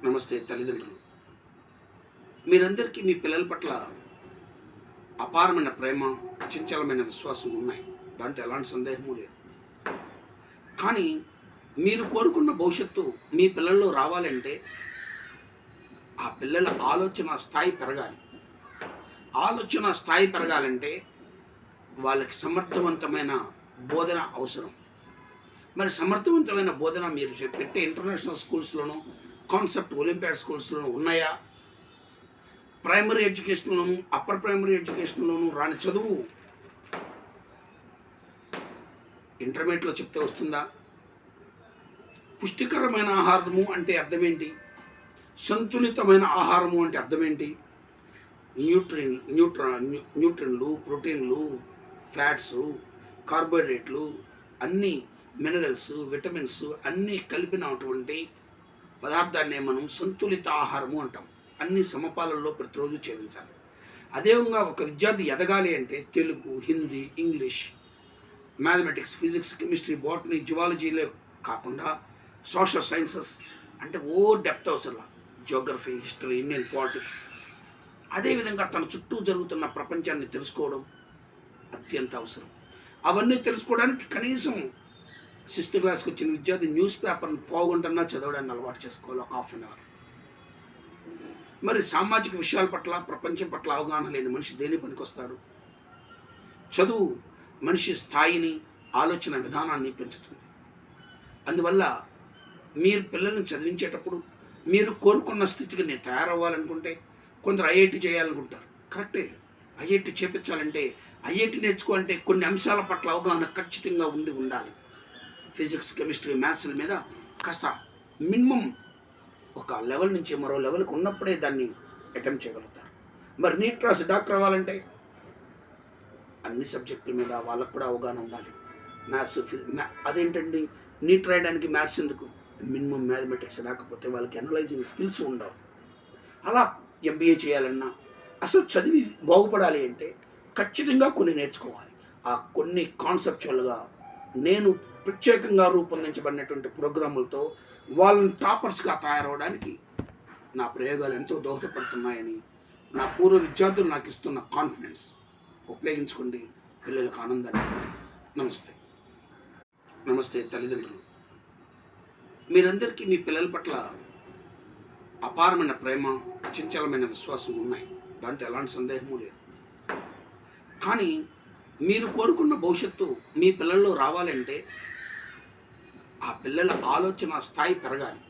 నమస్తే తల్లిదండ్రులు. మీరందరికీ మీ పిల్లల పట్ల అపారమైన ప్రేమ, అచంచలమైన విశ్వాసం ఉన్నాయి. దాంట్లో ఎలాంటి సందేహము లేదు. కానీ మీరు కోరుకున్న భవిష్యత్తు మీ పిల్లల్లో రావాలంటే ఆ పిల్లల ఆలోచన స్థాయి పెరగాలి. ఆలోచన స్థాయి పెరగాలంటే వాళ్ళకి సమర్థవంతమైన బోధన అవసరం. మరి సమర్థవంతమైన బోధన మీరు పెట్టే ఇంటర్నేషనల్ స్కూల్స్లోనూ, కాన్సెప్ట్ ఒలింపియాడ్ స్కూల్స్లోనూ ఉన్నాయా? ప్రైమరీ ఎడ్యుకేషన్లోను, అప్పర్ ప్రైమరీ ఎడ్యుకేషన్లోనూ రాని చదువు ఇంటర్మీడియట్లో చెప్తే వస్తుందా? పుష్టికరమైన ఆహారము అంటే అర్థమేంటి? సంతులితమైన ఆహారము అంటే అర్థమేంటి? న్యూట్రిన్లు, ప్రోటీన్లు, ఫ్యాట్స్, కార్బోహైడ్రేట్లు, అన్నీ మినరల్స్, విటమిన్స్ అన్నీ కలిపినటువంటి పదార్థాన్నే మనం సంతులిత ఆహారము అంటాం. అన్ని సమపాలల్లో ప్రతిరోజు చేయించాలి. అదేవిధంగా ఒక విద్యార్థి ఎదగాలి అంటే Telugu, Hindi, English, mathematics, physics, chemistry, botany, జువాలజీలే కాకుండా సోషల్ సైన్సెస్ అంటే డెప్త్ అవసరం. జియోగ్రఫీ, హిస్టరీ, ఇండియన్ పాలిటిక్స్, అదేవిధంగా తన చుట్టూ జరుగుతున్న ప్రపంచాన్ని తెలుసుకోవడం అత్యంత అవసరం. అవన్నీ తెలుసుకోవడానికి కనీసం 6th క్లాస్కి వచ్చిన విద్యార్థి న్యూస్ పేపర్ని పోగొంటన్నా చదవడాన్ని అలవాటు చేసుకోవాలి, ఒక ½ అవర్. మరి సామాజిక విషయాల పట్ల, ప్రపంచం పట్ల అవగాహన లేని మనిషి దేని పనికొస్తాడు? చదువు మనిషి స్థాయిని, ఆలోచన విధానాన్ని పెంచుతుంది. అందువల్ల మీరు పిల్లల్ని చదివించేటప్పుడు మీరు కోరుకున్న స్థితికి నేను తయారవ్వాలనుకుంటే కొందరు ఐఐటి చేయాలనుకుంటారు. కరెక్టే. ఐఐటి చేపించాలంటే, ఐఐటి నేర్చుకోవాలంటే కొన్ని అంశాల పట్ల అవగాహన ఖచ్చితంగా ఉండాలి. ఫిజిక్స్, కెమిస్ట్రీ, మ్యాథ్స్ల మీద కాస్త మినిమం ఒక లెవెల్ నుంచి మరో లెవెల్కి ఉన్నప్పుడే దాన్ని అటెంప్ట్ చేయగలుగుతారు. మరి నీట్ రాసి డాక్టర్ అవ్వాలంటే అన్ని సబ్జెక్టుల మీద వాళ్ళకు కూడా అవగాహన ఉండాలి. మ్యాథ్స్, అదేంటండి నీట్ రాయడానికి మ్యాథ్స్ ఎందుకు? మినిమం మ్యాథమెటిక్స్ రాకపోతే వాళ్ళకి అనలైజింగ్ స్కిల్స్ ఉండవు. అలా ఎంబీఏ చేయాలన్నా, అసలు చదివి బాగుపడాలి అంటే ఖచ్చితంగా కొన్ని నేర్చుకోవాలి. ఆ కొన్ని కాన్సెప్చువల్గా నేను ప్రత్యేకంగా రూపొందించబడినటువంటి ప్రోగ్రాములతో వాళ్ళని టాపర్స్గా తయారవడానికి నా ప్రయోగాలు ఎంతో దోహదపడుతున్నాయని నా పూర్వ విద్యార్థులు నాకు ఇస్తున్న కాన్ఫిడెన్స్ ఉపయోగించుకోండి. పిల్లలకు ఆనందాన్ని. నమస్తే తల్లిదండ్రులు. మీరందరికీ మీ పిల్లల పట్ల అపారమైన ప్రేమ, అచంచలమైన విశ్వాసం ఉన్నాయి. దాంట్లో ఎలాంటి సందేహము లేదు. కానీ మీరు కోరుకున్న భవిష్యత్తు మీ పిల్లల్లో రావాలంటే ఆ పిల్లల ఆలోచన స్థాయి పెరగాలి.